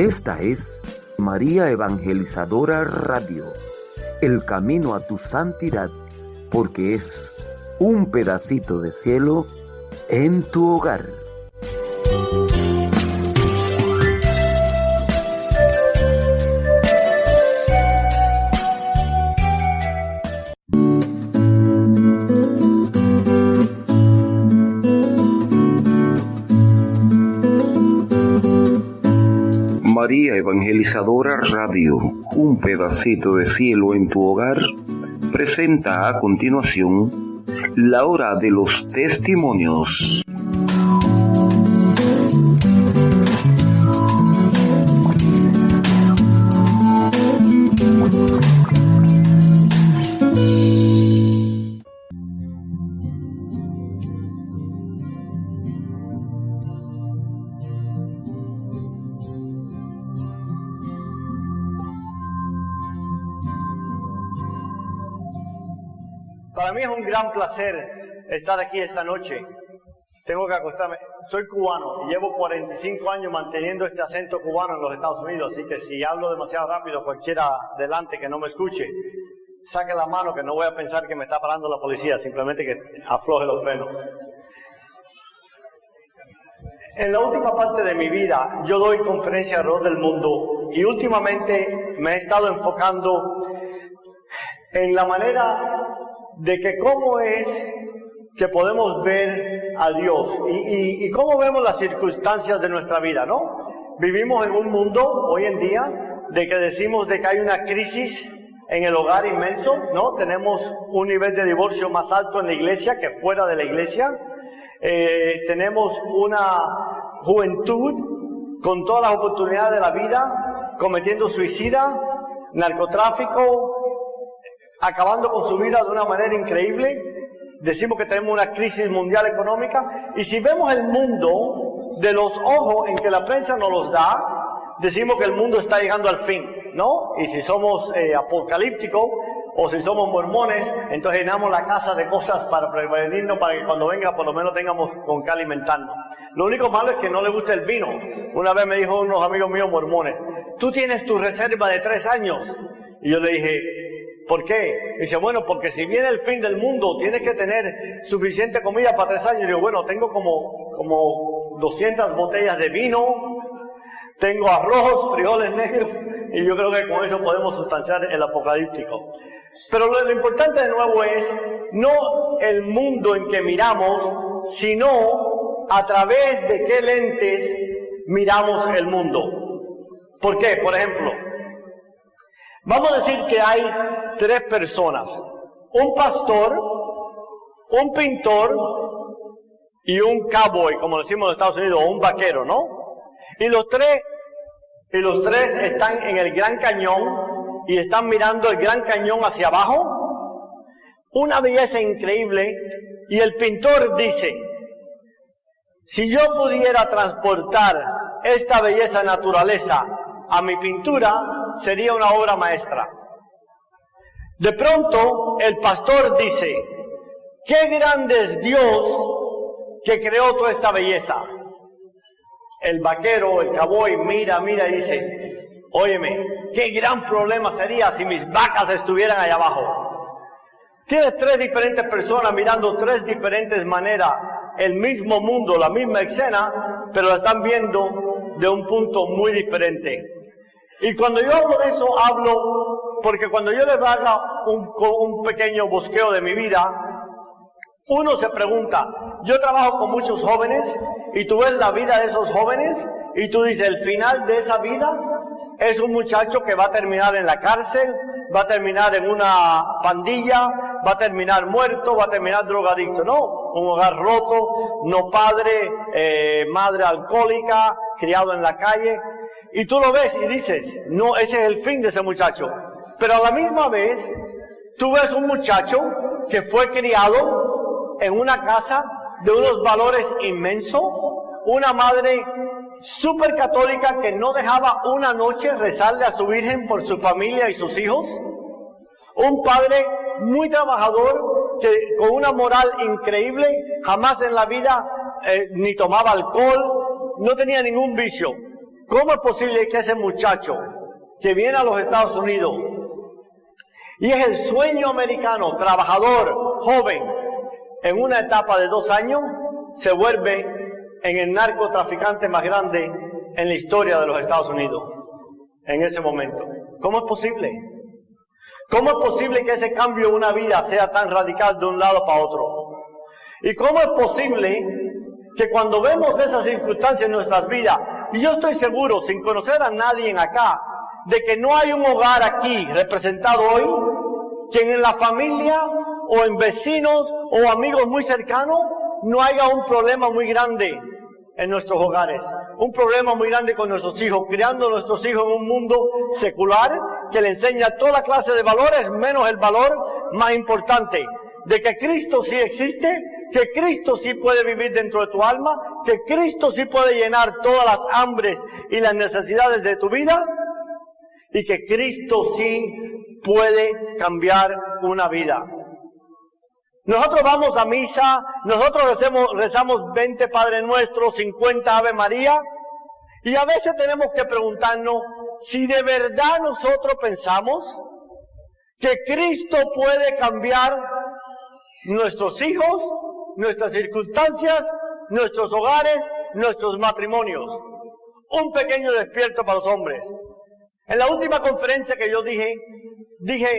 Esta es María Evangelizadora Radio, el camino a tu santidad, porque es un pedacito de cielo en tu hogar. María Evangelizadora Radio, un pedacito de cielo en tu hogar, presenta a continuación la hora de los testimonios. Para mí es un gran placer estar aquí esta noche. Tengo que acostarme. Soy cubano y llevo 45 años manteniendo este acento cubano en los Estados Unidos, así que si hablo demasiado rápido, cualquiera delante que no me escuche, saque la mano, que no voy a pensar que me está parando la policía, simplemente que afloje los frenos. En la última parte de mi vida, yo doy conferencias alrededor del mundo y últimamente me he estado enfocando en la manera de que cómo es que podemos ver a Dios y cómo vemos las circunstancias de nuestra vida, ¿no? Vivimos en un mundo hoy en día de que decimos de que hay una crisis en el hogar inmenso, ¿no? Tenemos un nivel de divorcio más alto en la iglesia que fuera de la iglesia. Tenemos una juventud con todas las oportunidades de la vida cometiendo suicidio, narcotráfico, acabando con su vida de una manera increíble. Decimos que tenemos una crisis mundial económica, y si vemos el mundo de los ojos en que la prensa nos los da, decimos que el mundo está llegando al fin, ¿no? Y si somos apocalípticos o si somos mormones, entonces llenamos la casa de cosas para prevenirnos, para que cuando venga por lo menos tengamos con qué alimentarnos. Lo único malo es que no le gusta el vino. Una vez me dijo unos amigos míos mormones: tú tienes tu reserva de 3 años. Y yo le dije: ¿por qué? Dice: bueno, porque si viene el fin del mundo, tienes que tener suficiente comida para 3 años. Y digo: bueno, tengo como 200 botellas de vino, tengo arroz, frijoles negros, y yo creo que con eso podemos sustanciar el apocalíptico. Pero lo importante de nuevo es no el mundo en que miramos, sino a través de qué lentes miramos el mundo. ¿Por qué? Por ejemplo, vamos a decir que hay 3 personas: un pastor, un pintor y un cowboy, como decimos en los Estados Unidos, o un vaquero, ¿no? Y los tres están en el Gran Cañón y están mirando el Gran Cañón hacia abajo. Una belleza increíble. Y el pintor dice: si yo pudiera transportar esta belleza naturaleza a mi pintura, sería una obra maestra. De pronto, el pastor dice: ¡qué grande es Dios que creó toda esta belleza! El vaquero, el cowboy, mira y dice: óyeme, qué gran problema sería si mis vacas estuvieran allá abajo. Tienes 3 diferentes personas mirando 3 diferentes maneras el mismo mundo, la misma escena, pero la están viendo de un punto muy diferente. Y cuando yo hablo de eso, hablo porque cuando yo les haga un pequeño bosqueo de mi vida, uno se pregunta: yo trabajo con muchos jóvenes, y tú ves la vida de esos jóvenes, y tú dices: el final de esa vida es un muchacho que va a terminar en la cárcel, va a terminar en una pandilla, va a terminar muerto, va a terminar drogadicto. No, un hogar roto, no padre, madre alcohólica, criado en la calle. Y tú lo ves y dices: no, ese es el fin de ese muchacho. Pero a la misma vez, tú ves un muchacho que fue criado en una casa de unos valores inmensos, una madre súper católica que no dejaba una noche rezarle a su Virgen por su familia y sus hijos, un padre muy trabajador que con una moral increíble, jamás en la vida ni tomaba alcohol, no tenía ningún vicio. ¿Cómo es posible que ese muchacho que viene a los Estados Unidos y es el sueño americano, trabajador, joven, en una etapa de 2 años, se vuelve en el narcotraficante más grande en la historia de los Estados Unidos en ese momento? ¿Cómo es posible? ¿Cómo es posible que ese cambio en una vida sea tan radical de un lado para otro? ¿Y cómo es posible que cuando vemos esas circunstancias en nuestras vidas, y yo estoy seguro, sin conocer a nadie en acá, de que no hay un hogar aquí representado hoy, que en la familia o en vecinos o amigos muy cercanos no haya un problema muy grande en nuestros hogares, un problema muy grande con nuestros hijos, criando a nuestros hijos en un mundo secular que le enseña toda clase de valores, menos el valor más importante, de que Cristo sí existe, que Cristo sí puede vivir dentro de tu alma, que Cristo sí puede llenar todas las hambres y las necesidades de tu vida, y que Cristo sí puede cambiar una vida. Nosotros vamos a misa, nosotros rezamos 20 Padre Nuestro, 50 Ave María, y a veces tenemos que preguntarnos si de verdad nosotros pensamos que Cristo puede cambiar nuestros hijos, nuestras circunstancias, nuestros hogares, nuestros matrimonios. Un pequeño despierto para los hombres. En la última conferencia que yo dije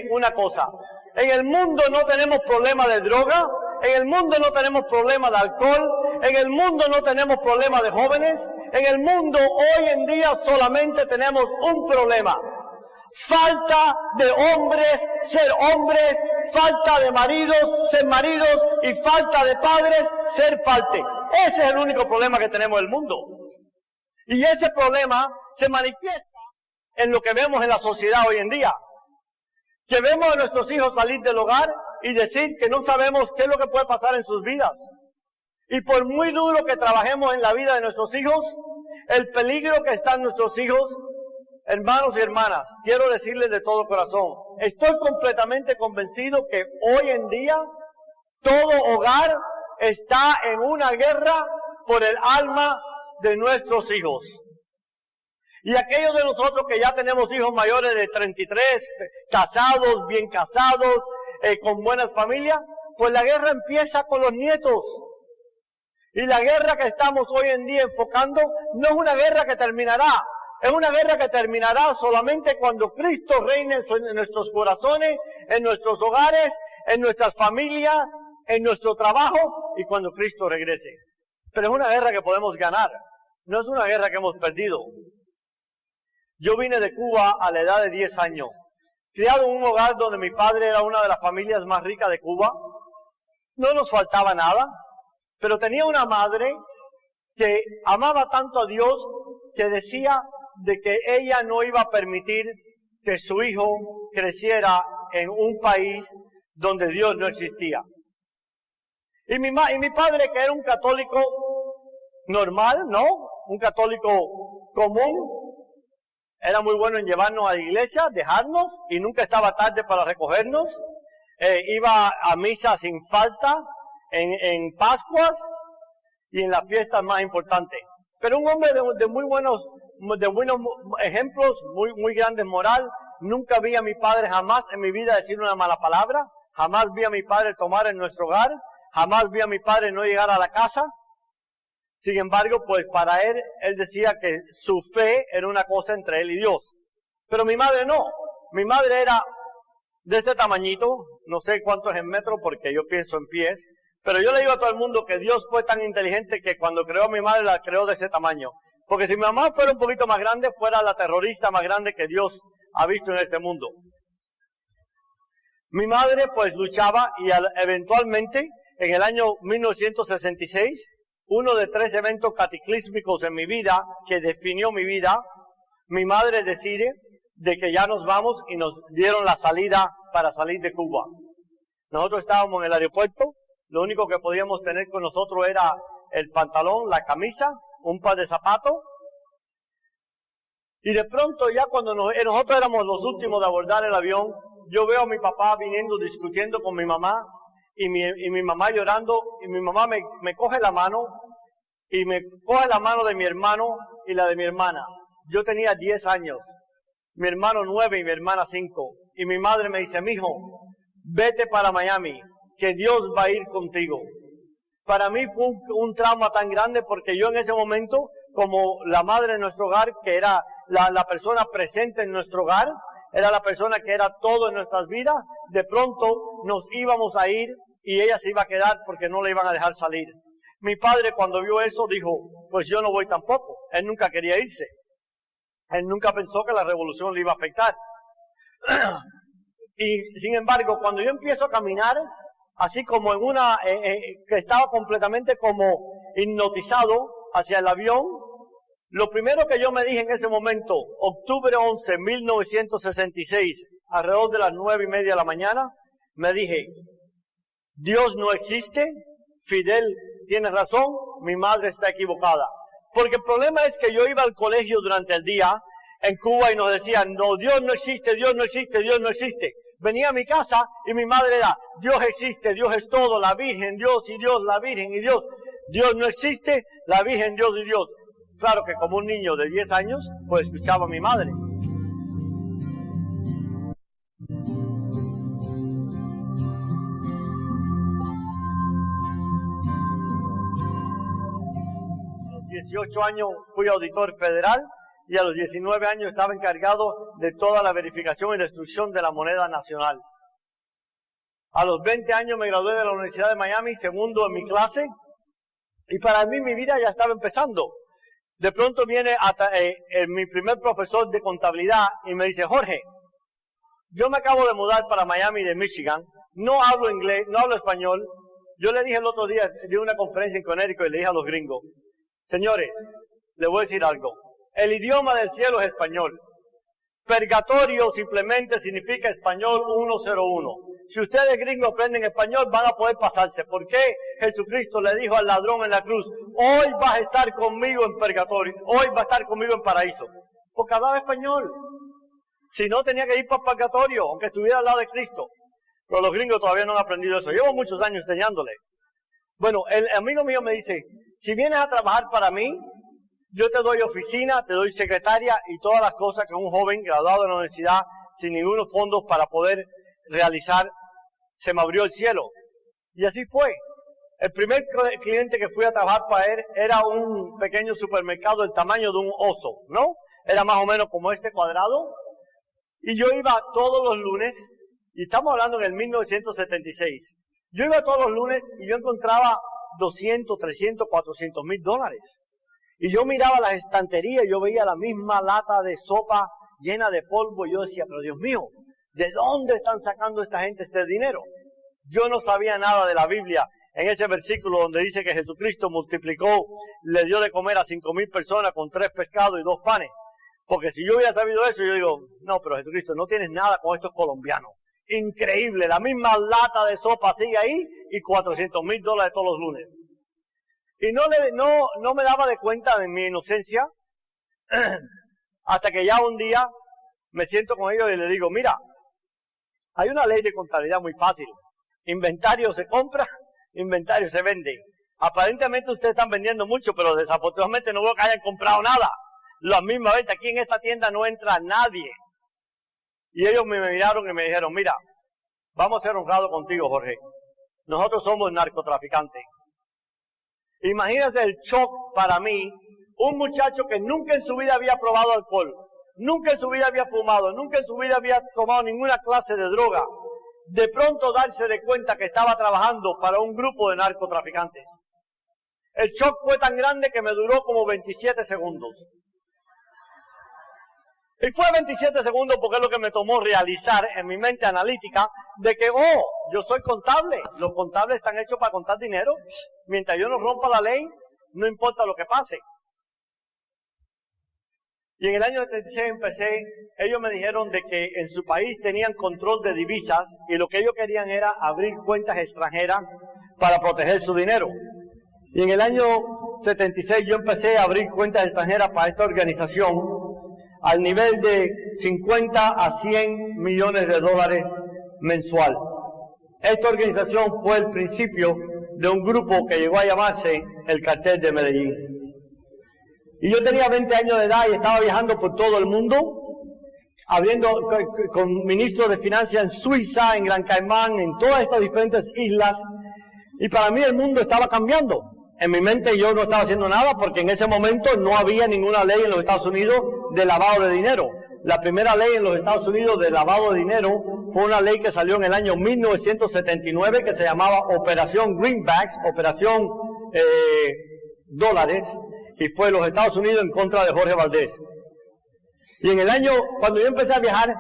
una cosa. En el mundo no tenemos problema de droga, en el mundo no tenemos problema de alcohol, en el mundo no tenemos problema de jóvenes, en el mundo hoy en día solamente tenemos un problema. Falta de hombres, ser hombres, falta de maridos, ser maridos, y falta de padres, ser falte. Ese es el único problema que tenemos en el mundo. Y ese problema se manifiesta en lo que vemos en la sociedad hoy en día. Que vemos a nuestros hijos salir del hogar y decir que no sabemos qué es lo que puede pasar en sus vidas. Y por muy duro que trabajemos en la vida de nuestros hijos, el peligro que está en nuestros hijos, hermanos y hermanas, quiero decirles de todo corazón, estoy completamente convencido que hoy en día todo hogar está en una guerra por el alma de nuestros hijos. Y aquellos de nosotros que ya tenemos hijos mayores de 33, casados, bien casados, con buenas familias, pues la guerra empieza con los nietos. Y la guerra que estamos hoy en día enfocando no es una guerra que terminará. Es una guerra que terminará solamente cuando Cristo reine en nuestros corazones, en nuestros hogares, en nuestras familias, en nuestro trabajo, y cuando Cristo regrese. Pero es una guerra que podemos ganar. No es una guerra que hemos perdido. Yo vine de Cuba a la edad de 10 años, criado en un hogar donde mi padre era una de las familias más ricas de Cuba. No nos faltaba nada, pero tenía una madre que amaba tanto a Dios que decía de que ella no iba a permitir que su hijo creciera en un país donde Dios no existía. Y mi padre, que era un católico normal, ¿no? Un católico común, era muy bueno en llevarnos a la iglesia, dejarnos, y nunca estaba tarde para recogernos. Iba a misa sin falta, en Pascuas y en las fiestas más importantes. Pero un hombre de muy buenos ejemplos, muy grandes moral. Nunca vi a mi padre jamás en mi vida decir una mala palabra. Jamás vi a mi padre tomar en nuestro hogar. Jamás vi a mi padre no llegar a la casa. Sin embargo, pues para él decía que su fe era una cosa entre él y Dios. Pero mi madre no. Mi madre era de este tamañito, no sé cuánto es en metro porque yo pienso en pies, pero yo le digo a todo el mundo que Dios fue tan inteligente que cuando creó a mi madre la creó de ese tamaño. Porque si mi mamá fuera un poquito más grande, fuera la terrorista más grande que Dios ha visto en este mundo. Mi madre pues luchaba y eventualmente en el año 1966, uno de 3 eventos cataclísmicos en mi vida, que definió mi vida, mi madre decide de que ya nos vamos y nos dieron la salida para salir de Cuba. Nosotros estábamos en el aeropuerto, lo único que podíamos tener con nosotros era el pantalón, la camisa, un par de zapatos. Y de pronto ya cuando nosotros éramos los últimos de abordar el avión, yo veo a mi papá viniendo, discutiendo con mi mamá, y mi mamá llorando, y mi mamá me coge la mano, y me coge la mano de mi hermano y la de mi hermana. yo tenía 10 años, mi hermano 9 y mi hermana 5. Y mi madre me dice, mijo, vete para Miami, que Dios va a ir contigo. Para mí fue un trauma tan grande porque yo en ese momento, como la madre de nuestro hogar, que era la persona presente en nuestro hogar, era la persona que era todo en nuestras vidas, de pronto nos íbamos a ir y ella se iba a quedar porque no le iban a dejar salir. Mi padre cuando vio eso dijo, pues yo no voy tampoco. Él nunca quería irse. Él nunca pensó que la revolución le iba a afectar. Y sin embargo, cuando yo empiezo a caminar, así como en que estaba completamente como hipnotizado hacia el avión, lo primero que yo me dije en ese momento, octubre 11, 1966, alrededor de las 9:30 de la mañana, me dije, Dios no existe, Fidel tiene razón, mi madre está equivocada. Porque el problema es que yo iba al colegio durante el día en Cuba y nos decían, no, Dios no existe, Dios no existe, Dios no existe. Venía a mi casa y mi madre era, Dios existe, Dios es todo, la Virgen, Dios y Dios, la Virgen y Dios. Dios no existe, la Virgen, Dios y Dios. Claro que como un niño de 10 años, pues escuchaba a mi madre. A los 18 años fui auditor federal y a los 19 años estaba encargado de toda la verificación y destrucción de la moneda nacional. A los 20 años me gradué de la Universidad de Miami, segundo en mi clase, y para mí mi vida ya estaba empezando. De pronto viene mi primer profesor de contabilidad y me dice, Jorge, yo me acabo de mudar para Miami de Michigan, no hablo inglés, no hablo español. Yo le dije el otro día, di una conferencia en Connecticut y le dije a los gringos, señores, le voy a decir algo, el idioma del cielo es español. Purgatorio simplemente significa español 101. Si ustedes gringos aprenden español van a poder pasarse. ¿Por qué Jesucristo le dijo al ladrón en la cruz, hoy vas a estar conmigo en purgatorio, hoy vas a estar conmigo en paraíso? Porque hablaba español. Si no, tenía que ir para el purgatorio, aunque estuviera al lado de Cristo. Pero los gringos todavía no han aprendido eso. Llevo muchos años enseñándole. Bueno, el amigo mío me dice, si vienes a trabajar para mí, yo te doy oficina, te doy secretaria y todas las cosas que un joven graduado de la universidad sin ningunos fondos para poder realizar, se me abrió el cielo. Y así fue. El primer cliente que fui a trabajar para él era un pequeño supermercado del tamaño de un oso, ¿no? Era más o menos como este cuadrado. Y yo iba todos los lunes, y estamos hablando en el 1976. Yo iba todos los lunes y yo encontraba 200, 300, 400 mil dólares. Y yo miraba las estanterías y yo veía la misma lata de sopa llena de polvo y yo decía, pero Dios mío, ¿de dónde están sacando esta gente este dinero? Yo no sabía nada de la Biblia en ese versículo donde dice que Jesucristo multiplicó, le dio de comer a 5,000 personas con 3 pescados y 2 panes. Porque si yo hubiera sabido eso, yo digo, no, pero Jesucristo, no tienes nada con estos colombianos. Increíble, la misma lata de sopa sigue ahí y 400 mil dólares todos los lunes. Y no me daba de cuenta de mi inocencia hasta que ya un día me siento con ellos y les digo, mira, hay una ley de contabilidad muy fácil. Inventario se compra, inventario se vende. Aparentemente ustedes están vendiendo mucho, pero desafortunadamente no veo que hayan comprado nada. La misma venta, aquí en esta tienda no entra nadie. Y ellos me miraron y me dijeron, mira, vamos a ser honrados contigo, Jorge. Nosotros somos narcotraficantes. Imagínense el shock para mí, un muchacho que nunca en su vida había probado alcohol, nunca en su vida había fumado, nunca en su vida había tomado ninguna clase de droga, de pronto darse de cuenta que estaba trabajando para un grupo de narcotraficantes. El shock fue tan grande que me duró como 27 segundos. Y fue 27 segundos porque es lo que me tomó realizar en mi mente analítica de que, yo soy contable. Los contables están hechos para contar dinero. Mientras yo no rompa la ley, no importa lo que pase. Y en el año 76 empecé, ellos me dijeron de que en su país tenían control de divisas y lo que ellos querían era abrir cuentas extranjeras para proteger su dinero. Y en el año 76 yo empecé a abrir cuentas extranjeras para esta organización al nivel de 50 a 100 millones de dólares mensual. Esta organización fue el principio de un grupo que llegó a llamarse el Cartel de Medellín. Y yo tenía 20 años de edad y estaba viajando por todo el mundo, habiendo con ministros de finanzas en Suiza, en Gran Caimán, en todas estas diferentes islas. Y para mí el mundo estaba cambiando. En mi mente yo no estaba haciendo nada porque en ese momento no había ninguna ley en los Estados Unidos de lavado de dinero. La primera ley en los Estados Unidos de lavado de dinero fue una ley que salió en el año 1979 que se llamaba Operación Greenbacks, Operación Dólares, y fue los Estados Unidos en contra de Jorge Valdés. Y en el año, cuando yo empecé a viajar,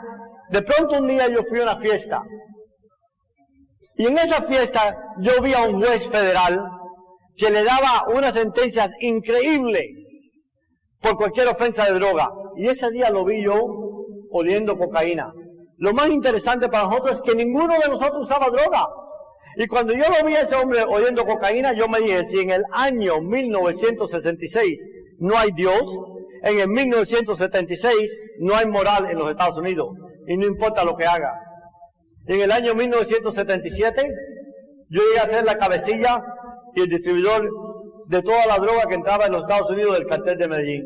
de pronto un día yo fui a una fiesta. Y en esa fiesta yo vi a un juez federal que le daba unas sentencias increíbles por cualquier ofensa de droga. Y ese día lo vi yo oliendo cocaína. Lo más interesante para nosotros es que ninguno de nosotros usaba droga. Y cuando yo lo vi a ese hombre oliendo cocaína, yo me dije, si en el año 1966 no hay Dios, en el 1976 no hay moral en los Estados Unidos. Y no importa lo que haga. En el año 1977, yo llegué a ser la cabecilla y el distribuidor de toda la droga que entraba en los Estados Unidos del cartel de Medellín.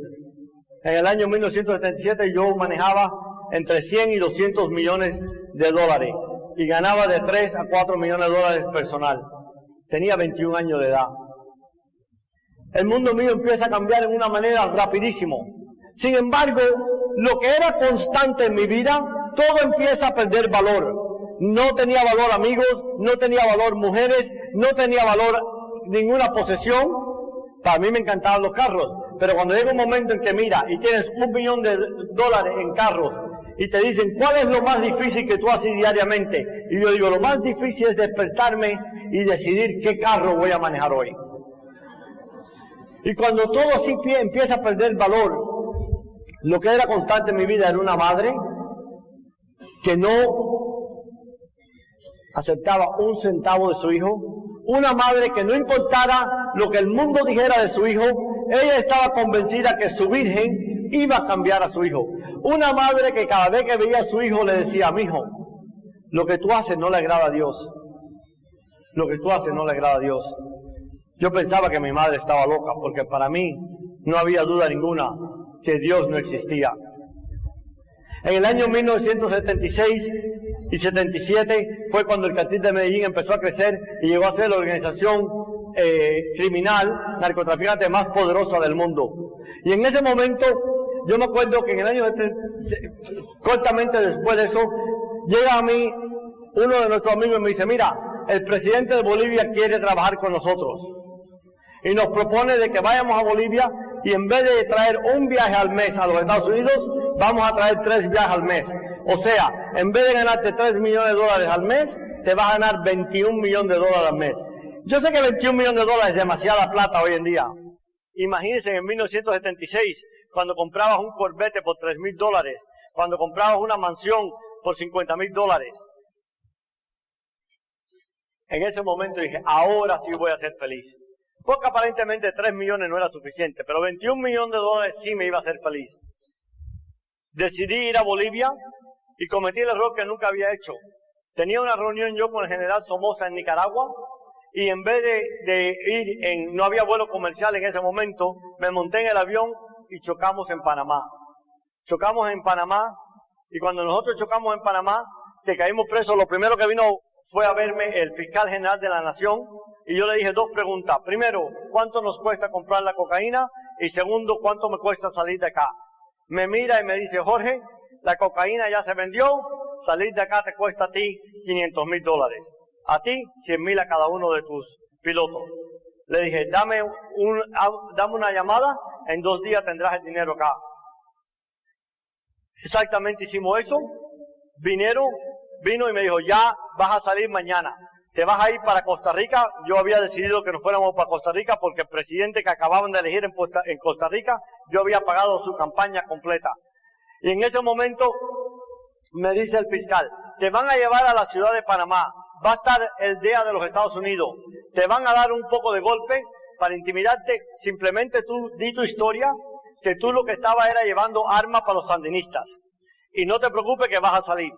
En el año 1977 yo manejaba entre 100 y 200 millones de dólares y ganaba de 3 a 4 millones de dólares personal. Tenía 21 años de edad. El mundo mío empieza a cambiar en una manera rapidísimo. Sin embargo, lo que era constante en mi vida, todo empieza a perder valor. No tenía valor amigos, no tenía valor mujeres, no tenía valor ninguna posesión. Para mí me encantaban los carros, pero cuando llega un momento en que mira y tienes $1 millón en carros y te dicen ¿cuál es lo más difícil que tú haces diariamente? Y yo digo, lo más difícil es despertarme y decidir qué carro voy a manejar hoy. Y cuando todo así empieza a perder valor, lo que era constante en mi vida era una madre que no aceptaba un centavo de su hijo, una madre que no importara lo que el mundo dijera de su hijo, ella estaba convencida que su virgen iba a cambiar a su hijo. Una madre que cada vez que veía a su hijo le decía, mijo, lo que tú haces no le agrada a Dios. Lo que tú haces no le agrada a Dios. Yo pensaba que mi madre estaba loca, porque para mí no había duda ninguna que Dios no existía. En el año 1976 y 77 fue cuando el cartel de Medellín empezó a crecer y llegó a ser la organización criminal, narcotraficante más poderosa del mundo. Y en ese momento, yo me acuerdo que en el año, cortamente después de eso, llega a mí uno de nuestros amigos y me dice, mira, el presidente de Bolivia quiere trabajar con nosotros. Y nos propone de que vayamos a Bolivia y en vez de traer un viaje al mes a los Estados Unidos, vamos a traer 3 viajes al mes. O sea, en vez de ganarte $3 millones al mes, te vas a ganar $21 millones al mes. Yo sé que $21 millones es demasiada plata hoy en día. Imagínense en 1976, cuando comprabas un Corvette por $3,000, cuando comprabas una mansión por $50,000. En ese momento dije, ahora sí voy a ser feliz. Porque aparentemente 3 millones no era suficiente, pero $21 millones sí me iba a hacer feliz. Decidí ir a Bolivia y cometí el error que nunca había hecho. Tenía una reunión yo con el general Somoza en Nicaragua y en vez de ir no había vuelo comercial en ese momento, me monté en el avión y chocamos en Panamá. Chocamos en Panamá y cuando nosotros chocamos en Panamá, que caímos presos, lo primero que vino fue a verme el fiscal general de la nación y yo le dije 2 preguntas. Primero, ¿cuánto nos cuesta comprar la cocaína? Y segundo, ¿cuánto me cuesta salir de acá? Me mira y me dice, Jorge, la cocaína ya se vendió, salir de acá te cuesta a ti $500,000. A ti, 100,000 a cada uno de tus pilotos. Le dije, dame una llamada, en 2 días tendrás el dinero acá. Exactamente hicimos eso. Vino y me dijo, ya vas a salir mañana. Te vas a ir para Costa Rica. Yo había decidido que nos fuéramos para Costa Rica porque el presidente que acababan de elegir en Costa Rica, yo había pagado su campaña completa. Y en ese momento me dice el fiscal, te van a llevar a la ciudad de Panamá. Va a estar el DEA de los Estados Unidos. Te van a dar un poco de golpe para intimidarte. Simplemente tú di tu historia, que tú lo que estaba era llevando armas para los sandinistas. Y no te preocupes que vas a salir.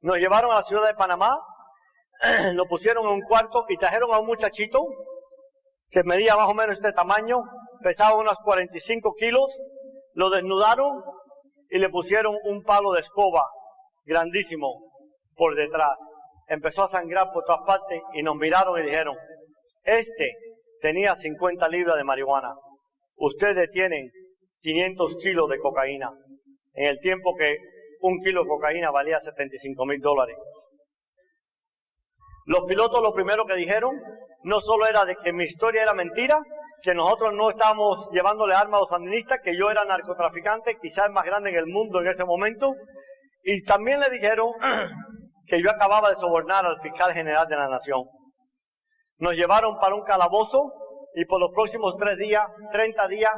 Nos llevaron a la ciudad de Panamá, nos pusieron en un cuarto y trajeron a un muchachito que medía más o menos este tamaño pesaba unos 45 kilos, lo desnudaron y le pusieron un palo de escoba grandísimo por detrás. Empezó a sangrar por todas partes y nos miraron y dijeron, este tenía 50 libras de marihuana, ustedes tienen 500 kilos de cocaína, en el tiempo que un kilo de cocaína valía $75,000. Los pilotos lo primero que dijeron no solo era de que mi historia era mentira, que nosotros no estábamos llevándole armas a los sandinistas, que yo era narcotraficante, quizás el más grande en el mundo en ese momento, y también le dijeron que yo acababa de sobornar al fiscal general de la nación. Nos llevaron para un calabozo y por los próximos 30 días,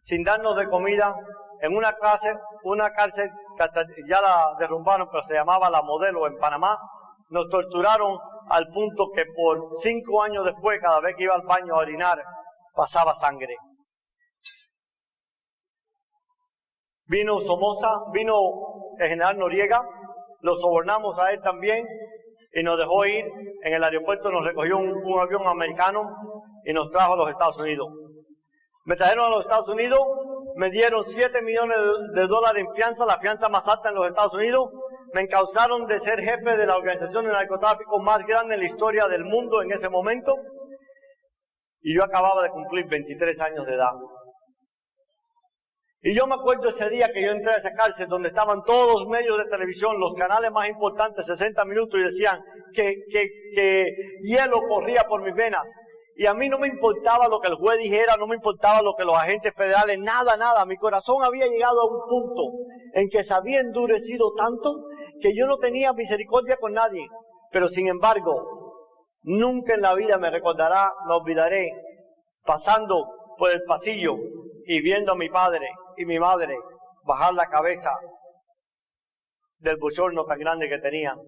sin darnos de comida, en una cárcel que hasta ya la derrumbaron, pero se llamaba La Modelo en Panamá, nos torturaron al punto que por 5 años después, cada vez que iba al baño a orinar, pasaba sangre. Vino Somoza, vino el general Noriega, lo sobornamos a él también y nos dejó ir. En el aeropuerto nos recogió un avión americano y nos trajo a los Estados Unidos. Me trajeron a los Estados Unidos, me dieron $7 millones en fianza, la fianza más alta en los Estados Unidos. Me encausaron de ser jefe de la organización de narcotráfico más grande en la historia del mundo en ese momento. Y yo acababa de cumplir 23 años de edad. Y yo me acuerdo ese día que yo entré a esa cárcel donde estaban todos los medios de televisión, los canales más importantes, 60 minutos, y decían que hielo corría por mis venas. Y a mí no me importaba lo que el juez dijera, no me importaba lo que los agentes federales, nada. Mi corazón había llegado a un punto en que se había endurecido tanto que yo no tenía misericordia con nadie. Pero sin embargo, nunca en la vida me olvidaré, pasando por el pasillo y viendo a mi padre y mi madre bajar la cabeza del bochorno tan grande que tenían,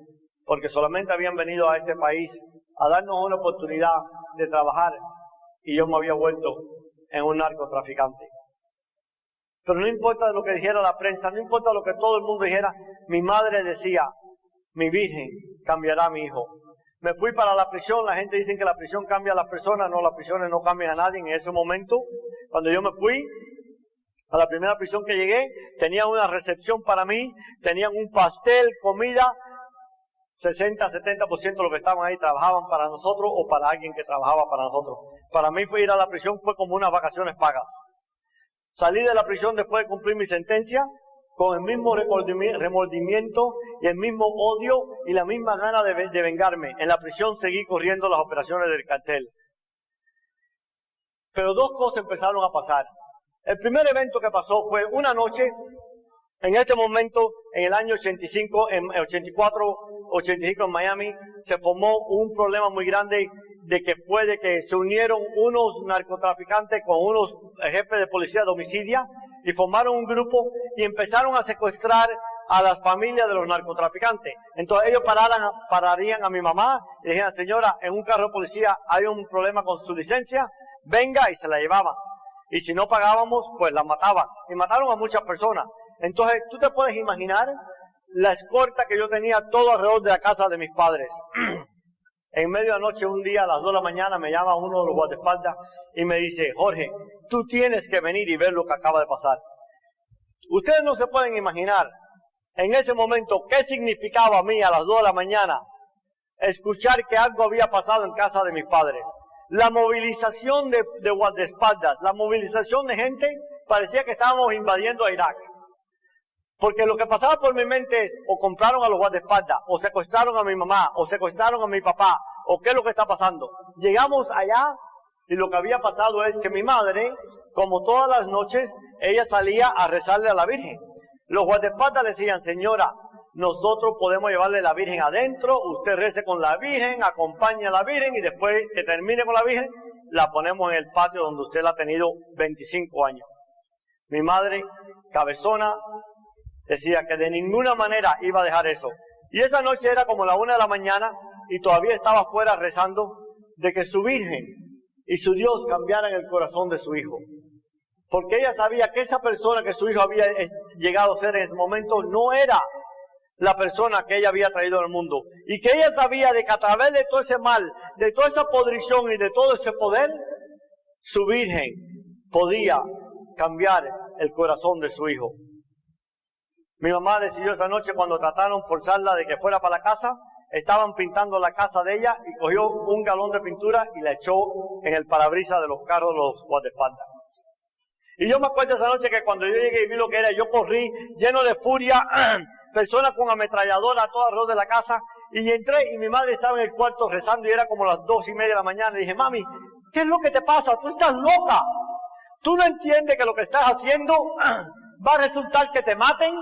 porque solamente habían venido a este país a darnos una oportunidad de trabajar y yo me había vuelto en un narcotraficante. Pero no importa lo que dijera la prensa, no importa lo que todo el mundo dijera, mi madre decía, mi Virgen cambiará a mi hijo. Me fui para la prisión, la gente dice que la prisión cambia a las personas, no, las prisiones no cambian a nadie. En ese momento, cuando yo me fui a la primera prisión que llegué, tenían una recepción para mí, tenían un pastel, comida, 60-70% de los que estaban ahí trabajaban para nosotros o para alguien que trabajaba para nosotros. Para mí ir a la prisión fue como unas vacaciones pagas. Salí de la prisión después de cumplir mi sentencia con el mismo remordimiento y el mismo odio y la misma gana de vengarme. En la prisión seguí corriendo las operaciones del cartel. Pero dos cosas empezaron a pasar. El primer evento que pasó fue una noche, en este momento, en el año 85, en 85 en Miami, se formó un problema muy grande de que se unieron unos narcotraficantes con unos jefes de policía de homicidio y formaron un grupo y empezaron a secuestrar a las familias de los narcotraficantes. Entonces ellos pararían a mi mamá y dijeron, señora, en un carro de policía hay un problema con su licencia, venga, y se la llevaban. Y si no pagábamos, pues la mataban. Y mataron a muchas personas. Entonces, tú te puedes imaginar la escolta que yo tenía todo alrededor de la casa de mis padres. En medio de la noche, un día, a las 2 de la mañana, me llama uno de los guardaespaldas y me dice, Jorge, tú tienes que venir y ver lo que acaba de pasar. Ustedes no se pueden imaginar en ese momento qué significaba a mí a las 2 de la mañana escuchar que algo había pasado en casa de mis padres. La movilización de guardaespaldas, la movilización de gente, parecía que estábamos invadiendo a Irak. Porque lo que pasaba por mi mente es, o compraron a los guardaespaldas, o secuestraron a mi mamá, o secuestraron a mi papá, o qué es lo que está pasando. Llegamos allá, y lo que había pasado es que mi madre, como todas las noches, ella salía a rezarle a la Virgen. Los guardaespaldas le decían, señora, nosotros podemos llevarle la Virgen adentro, usted rece con la Virgen, acompañe a la Virgen, y después que termine con la Virgen, la ponemos en el patio donde usted la ha tenido 25 años. Mi madre, cabezona, decía que de ninguna manera iba a dejar eso. Y esa noche era como la 1 de la mañana y todavía estaba afuera rezando de que su Virgen y su Dios cambiaran el corazón de su hijo. Porque ella sabía que esa persona que su hijo había llegado a ser en ese momento no era la persona que ella había traído al mundo. Y que ella sabía de que a través de todo ese mal, de toda esa podrición y de todo ese poder, su Virgen podía cambiar el corazón de su hijo. Mi mamá decidió esa noche, cuando trataron de forzarla de que fuera para la casa, estaban pintando la casa de ella y cogió un galón de pintura y la echó en el parabrisas de los carros de los guardaespaldas. Y yo me acuerdo esa noche que cuando yo llegué y vi lo que era, yo corrí lleno de furia, personas con ametralladora a todo alrededor de la casa, y entré y mi madre estaba en el cuarto rezando y era como las 2:30 de la mañana. Y dije, mami, ¿qué es lo que te pasa? Tú estás loca. ¿Tú no entiendes que lo que estás haciendo va a resultar que te maten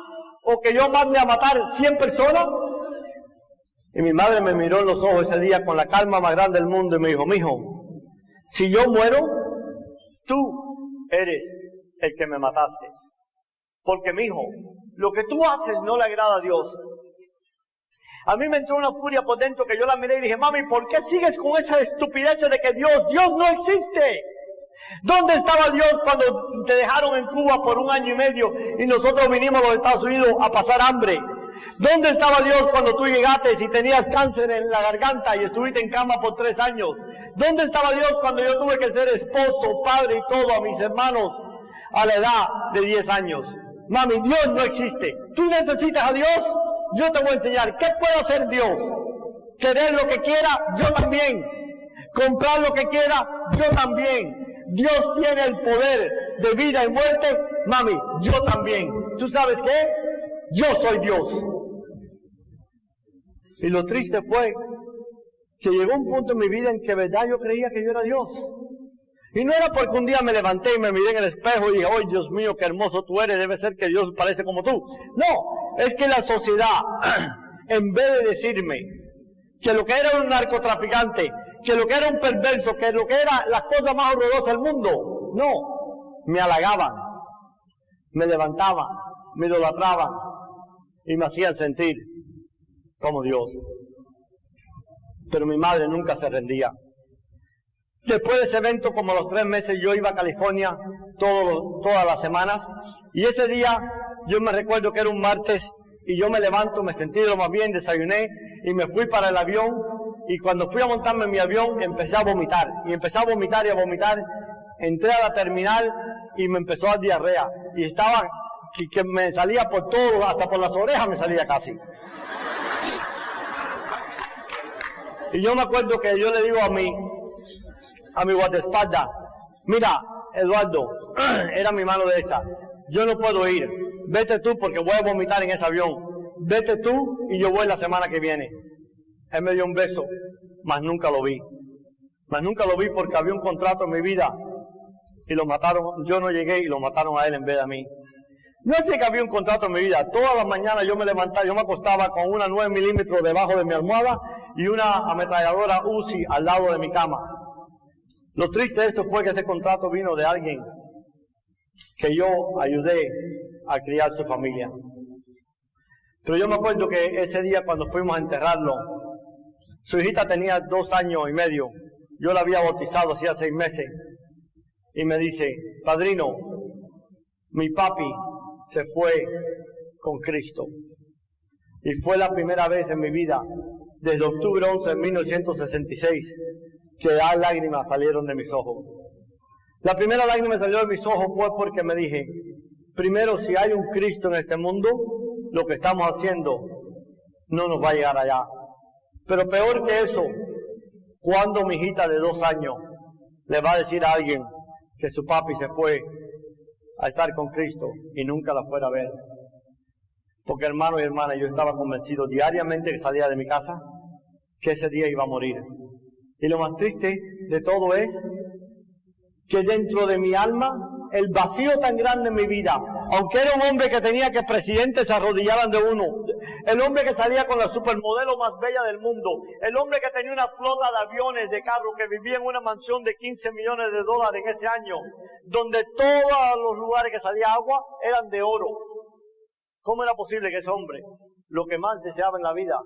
o que yo mande a matar 100 personas? Y mi madre me miró en los ojos ese día con la calma más grande del mundo y me dijo, mijo, si yo muero, tú eres el que me mataste. Porque, mijo, lo que tú haces no le agrada a Dios. A mí me entró una furia por dentro que yo la miré y dije, mami, ¿por qué sigues con esa estupidez de que Dios no existe? ¿Dónde estaba Dios cuando te dejaron en Cuba por 1 año y medio y nosotros vinimos a los Estados Unidos a pasar hambre? ¿Dónde estaba Dios cuando tú llegaste y tenías cáncer en la garganta y estuviste en cama por 3 años? ¿Dónde estaba Dios cuando yo tuve que ser esposo, padre y todo a mis hermanos a la edad de 10 años? Mami, Dios no existe. ¿Tú necesitas a Dios? Yo te voy a enseñar. ¿Qué puede hacer Dios? Querer lo que quiera, yo también. Comprar lo que quiera, yo también. Dios tiene el poder de vida y muerte, mami, yo también. ¿Tú sabes qué? Yo soy Dios. Y lo triste fue que llegó un punto en mi vida en que verdad yo creía que yo era Dios. Y no era porque un día me levanté y me miré en el espejo y dije, ¡ay, Dios mío, qué hermoso tú eres! Debe ser que Dios parece como tú. No, es que la sociedad, en vez de decirme que lo que era un narcotraficante, que lo que era un perverso, que lo que era las cosas más horrorosas del mundo, no, me halagaban, me levantaban, me idolatraban y me hacían sentir como Dios. Pero mi madre nunca se rendía. Después de ese evento, como a los 3 meses, yo iba a California todas las semanas, y ese día yo me recuerdo que era un martes y yo me levanto, me sentí de lo más bien, desayuné y me fui para el avión. Y cuando fui a montarme en mi avión, empecé a vomitar. Y empecé a vomitar y a vomitar. Entré a la terminal y me empezó a dar diarrea. Y estaba, que me salía por todo, hasta por las orejas me salía casi. Y yo me acuerdo que yo le digo a mi guardaespaldas, mira, Eduardo, era mi mano derecha, yo no puedo ir. Vete tú porque voy a vomitar en ese avión. Vete tú y yo voy la semana que viene. Él me dio un beso, mas nunca lo vi. Mas nunca lo vi porque había un contrato en mi vida y lo mataron. Yo no llegué y lo mataron a él en vez de a mí. No sé que había un contrato en mi vida. Todas las mañanas yo me levantaba, yo me acostaba con una 9 milímetros debajo de mi almohada y una ametralladora Uzi al lado de mi cama. Lo triste de esto fue que ese contrato vino de alguien que yo ayudé a criar su familia. Pero yo me acuerdo que ese día cuando fuimos a enterrarlo, su hijita tenía 2 años y medio. Yo la había bautizado hacía 6 meses. Y me dice, padrino, mi papi se fue con Cristo. Y fue la primera vez en mi vida, desde octubre 11 de 1966, que las lágrimas salieron de mis ojos. La primera lágrima que salió de mis ojos fue porque me dije, primero, si hay un Cristo en este mundo, lo que estamos haciendo no nos va a llegar allá. Pero peor que eso, cuando mi hijita de 2 años le va a decir a alguien que su papi se fue a estar con Cristo y nunca la fuera a ver. Porque hermano y hermana, yo estaba convencido diariamente que salía de mi casa que ese día iba a morir. Y lo más triste de todo es que dentro de mi alma, el vacío tan grande en mi vida, aunque era un hombre que tenía que presidentes se arrodillaran de uno, el hombre que salía con la supermodelo más bella del mundo, el hombre que tenía una flota de aviones, de carros, que vivía en una mansión de $15 millones en ese año, donde todos los lugares que salía agua eran de oro. ¿Cómo era posible que ese hombre, lo que más deseaba en la vida,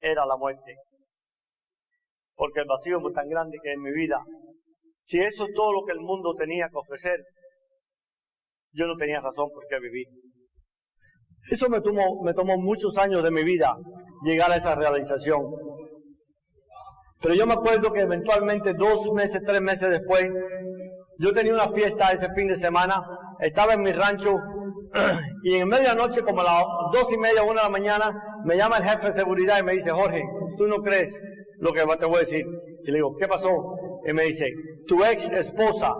era la muerte? Porque el vacío fue tan grande que en mi vida, si eso es todo lo que el mundo tenía que ofrecer, yo no tenía razón por qué vivir. Eso me tomó muchos años de mi vida llegar a esa realización. Pero yo me acuerdo que eventualmente 2 meses, 3 meses después, Yo tenía una fiesta ese fin de semana, estaba en mi rancho y en media noche, como a las 2:30, 1 de la mañana, me llama el jefe de seguridad y me dice, Jorge, ¿tú no crees lo que te voy a decir? Y le digo, ¿qué pasó? Y me dice, tu ex esposa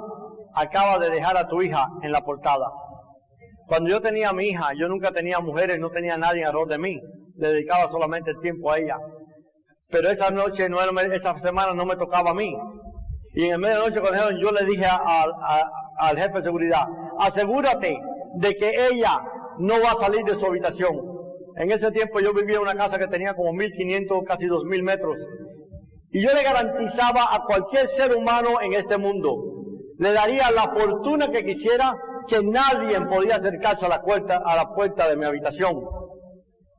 acaba de dejar a tu hija en la portada. Cuando yo tenía a mi hija, yo nunca tenía mujeres, no tenía nadie alrededor de mí. Le dedicaba solamente el tiempo a ella. Pero esa noche, esa semana no me tocaba a mí. Y en medianoche cuando dijeron, yo le dije al jefe de seguridad, asegúrate de que ella no va a salir de su habitación. En ese tiempo yo vivía en una casa que tenía como 1.500, casi 2.000 metros. Y yo le garantizaba a cualquier ser humano en este mundo, le daría la fortuna que quisiera, que nadie podía acercarse a la puerta de mi habitación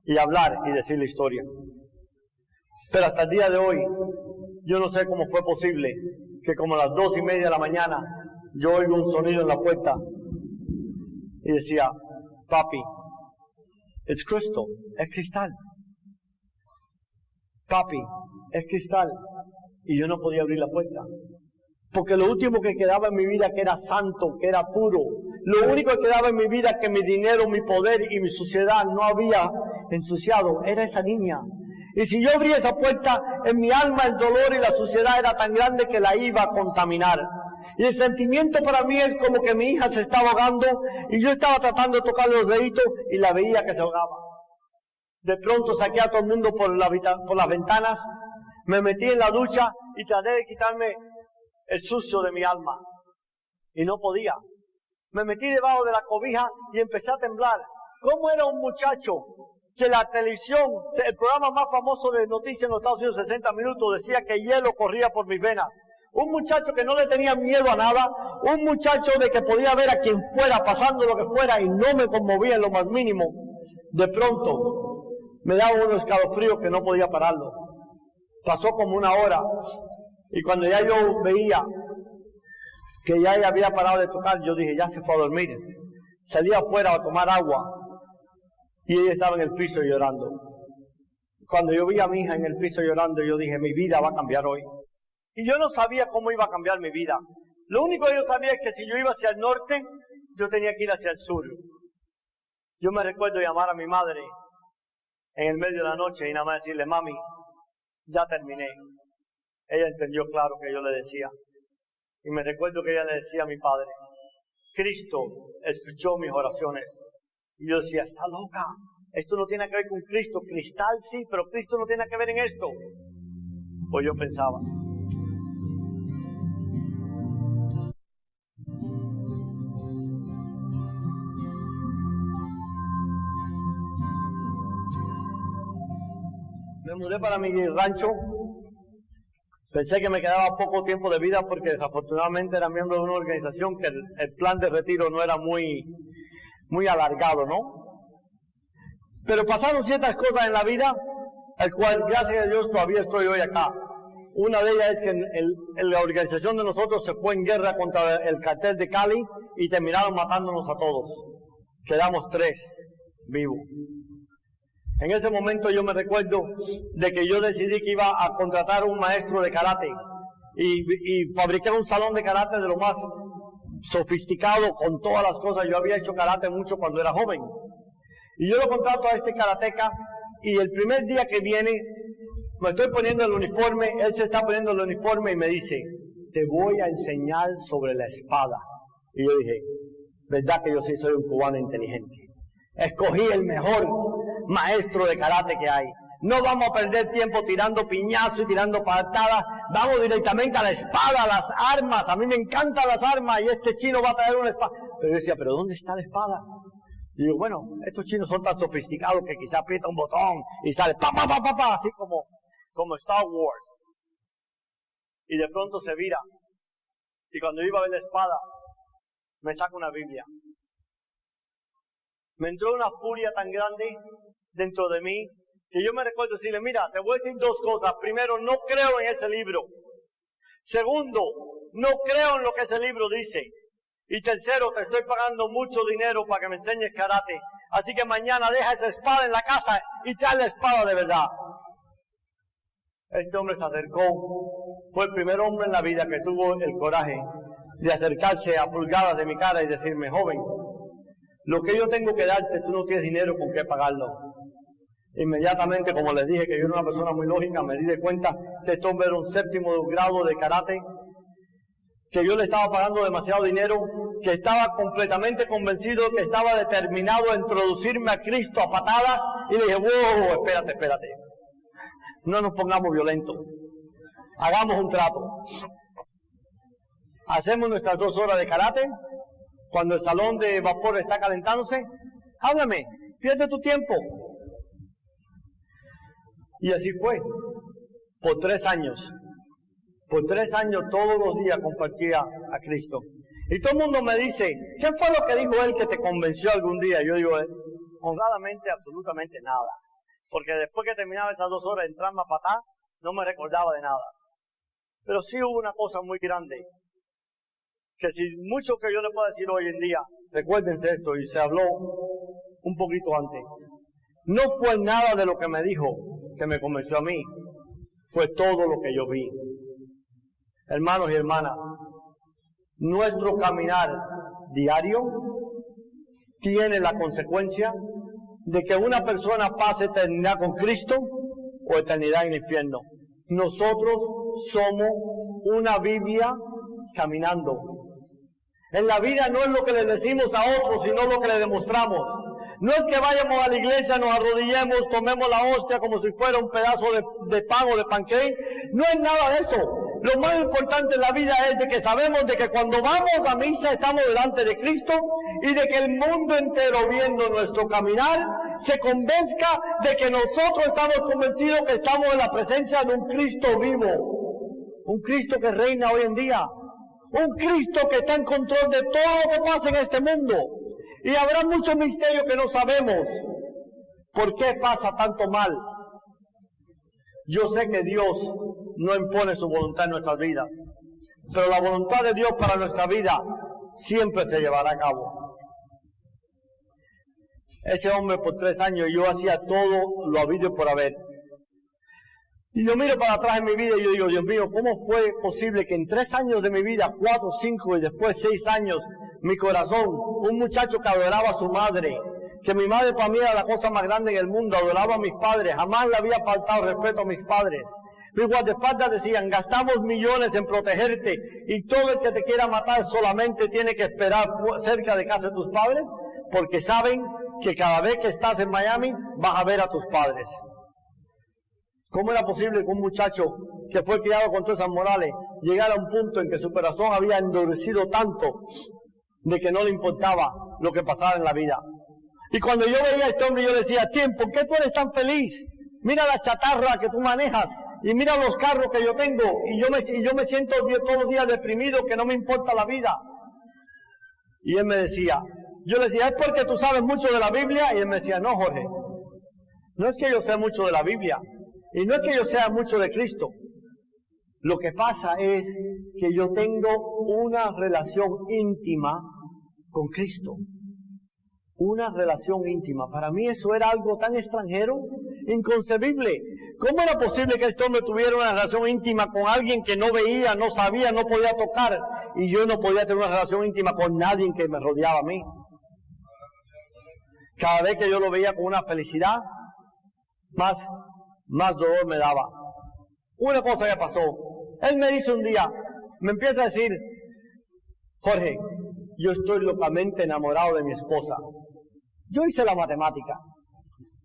y hablar y decir la historia. Pero hasta el día de hoy, yo no sé cómo fue posible que como a las 2:30 de la mañana, yo oigo un sonido en la puerta y decía, papi, it's crystal, es cristal. Papi, es cristal. Y yo no podía abrir la puerta. Porque lo último que quedaba en mi vida, que era santo, que era puro, lo único que quedaba en mi vida, que mi dinero, mi poder y mi suciedad no había ensuciado, era esa niña. Y si yo abría esa puerta, en mi alma el dolor y la suciedad era tan grande que la iba a contaminar. Y el sentimiento para mí es como que mi hija se estaba ahogando y yo estaba tratando de tocarle los deditos y la veía que se ahogaba. De pronto saqué a todo el mundo por las ventanas, me metí en la ducha y traté de quitarme el sucio de mi alma. Y no podía. Me metí debajo de la cobija y empecé a temblar. ¿Cómo era un muchacho que la televisión, el programa más famoso de noticias en los Estados Unidos, 60 minutos, decía que hielo corría por mis venas? Un muchacho que no le tenía miedo a nada, un muchacho de que podía ver a quien fuera pasando lo que fuera y no me conmovía en lo más mínimo. De pronto me daba unos escalofríos que no podía pararlo. Pasó como una hora y cuando ya yo veía que ya ella había parado de tocar, yo dije, ya se fue a dormir. Salí afuera a tomar agua y ella estaba en el piso llorando. Cuando yo vi a mi hija en el piso llorando, yo dije, mi vida va a cambiar hoy. Y yo no sabía cómo iba a cambiar mi vida. Lo único que yo sabía es que si yo iba hacia el norte, yo tenía que ir hacia el sur. Yo me recuerdo llamar a mi madre en el medio de la noche y nada más decirle, mami, ya terminé. Ella entendió claro que yo le decía. Y me recuerdo que ella le decía a mi padre, Cristo escuchó mis oraciones. Y yo decía, está loca, esto no tiene que ver con Cristo, cristal sí, pero Cristo no tiene que ver en esto. Pues yo pensaba. Me mudé para mi rancho. Pensé que me quedaba poco tiempo de vida porque desafortunadamente era miembro de una organización que el plan de retiro no era muy alargado, ¿no? Pero pasaron ciertas cosas en la vida, al cual, gracias a Dios, todavía estoy hoy acá. Una de ellas es que la organización de nosotros se fue en guerra contra el cartel de Cali y terminaron matándonos a todos. Quedamos 3 vivos. En ese momento yo me recuerdo de que yo decidí que iba a contratar un maestro de karate y fabriqué un salón de karate de lo más sofisticado con todas las cosas. Yo había hecho karate mucho cuando era joven. Y yo lo contrato a este karateca y el primer día que viene me estoy poniendo el uniforme, él se está poniendo el uniforme y me dice, te voy a enseñar sobre la espada. Y yo dije, verdad que yo sí soy un cubano inteligente. Escogí el mejor maestro de karate que hay. No vamos a perder tiempo tirando piñazos y tirando patadas. Vamos directamente a la espada, a las armas. A mí me encantan las armas y este chino va a traer una espada. Pero yo decía, ¿pero dónde está la espada? Y digo, bueno, estos chinos son tan sofisticados que quizá aprieta un botón y sale pa, pa, pa, pa, pa, así como Star Wars. Y de pronto se vira. Y cuando iba a ver la espada, me saca una Biblia. Me entró una furia tan grande dentro de mí que yo me recuerdo decirle, mira, te voy a decir 2 cosas. Primero, no creo en ese libro. Segundo, no creo en lo que ese libro dice. Y tercero, te estoy pagando mucho dinero para que me enseñes karate. Así que mañana deja esa espada en la casa y trae la espada de verdad. Este hombre se acercó. Fue el primer hombre en la vida que tuvo el coraje de acercarse a pulgadas de mi cara y decirme, joven, lo que yo tengo que darte, tú no tienes dinero con qué pagarlo. Inmediatamente, como les dije que yo era una persona muy lógica, me di de cuenta que este hombre era un 7º grado de karate, que yo le estaba pagando demasiado dinero, que estaba completamente convencido, que estaba determinado a introducirme a Cristo a patadas, y le dije, wow, espérate, no nos pongamos violentos, hagamos un trato. Hacemos nuestras 2 horas de karate, cuando el salón de vapor está calentándose, háblame, pierde tu tiempo. Y así fue, por 3 años. Por 3 años todos los días compartía a Cristo. Y todo el mundo me dice, ¿qué fue lo que dijo él que te convenció algún día? Yo digo, honradamente, absolutamente nada. Porque después que terminaba esas 2 horas de entrarme a patar, no me recordaba de nada. Pero sí hubo una cosa muy grande, que si mucho que yo le puedo decir hoy en día, recuérdense esto, y se habló un poquito antes. No fue nada de lo que me dijo que me convenció a mí, fue todo lo que yo vi. Hermanos y hermanas, nuestro caminar diario tiene la consecuencia de que una persona pase eternidad con Cristo o eternidad en el infierno. Nosotros somos una Biblia caminando. En la vida no es lo que le decimos a otros, sino lo que le demostramos. No es que vayamos a la iglesia, nos arrodillemos, tomemos la hostia como si fuera un pedazo de pan o de pancake. No es nada de eso. Lo más importante en la vida es de que sabemos de que cuando vamos a misa estamos delante de Cristo y de que el mundo entero viendo nuestro caminar se convenzca de que nosotros estamos convencidos que estamos en la presencia de un Cristo vivo. Un Cristo que reina hoy en día. Un Cristo que está en control de todo lo que pasa en este mundo. Y habrá muchos misterios que no sabemos. ¿Por qué pasa tanto mal? Yo sé que Dios no impone su voluntad en nuestras vidas, pero la voluntad de Dios para nuestra vida siempre se llevará a cabo. Ese hombre por 3 años yo hacía todo lo habido y por haber. Y yo miro para atrás en mi vida y yo digo, Dios mío, ¿cómo fue posible que en 3 años de mi vida, 4, 5 y después 6 años, mi corazón, un muchacho que adoraba a su madre, que mi madre para mí era la cosa más grande en el mundo, adoraba a mis padres, jamás le había faltado respeto a mis padres. Mis guardaespaldas decían, gastamos millones en protegerte y todo el que te quiera matar solamente tiene que esperar cerca de casa de tus padres, porque saben que cada vez que estás en Miami vas a ver a tus padres. ¿Cómo era posible que un muchacho que fue criado con todas esas morales llegara a un punto en que su corazón había endurecido tanto de que no le importaba lo que pasara en la vida? Y cuando yo veía a este hombre yo decía, Tim, ¿por qué tú eres tan feliz? Mira la chatarra que tú manejas y mira los carros que yo tengo y yo me siento todos los días deprimido, que no me importa la vida. Y él me decía, yo le decía, ¿es porque tú sabes mucho de la Biblia? Y él me decía, no, Jorge, no es que yo sé mucho de la Biblia y no es que yo sea mucho de Cristo. Lo que pasa es que yo tengo una relación íntima con Cristo. Una relación íntima. Para mí eso era algo tan extranjero, inconcebible. ¿Cómo era posible que este hombre tuviera una relación íntima con alguien que no veía, no sabía, no podía tocar? Y yo no podía tener una relación íntima con nadie que me rodeaba a mí. Cada vez que yo lo veía con una felicidad, más dolor me daba. Una cosa que pasó, él me dice un día, me empieza a decir, Jorge, yo estoy locamente enamorado de mi esposa. Yo hice la matemática.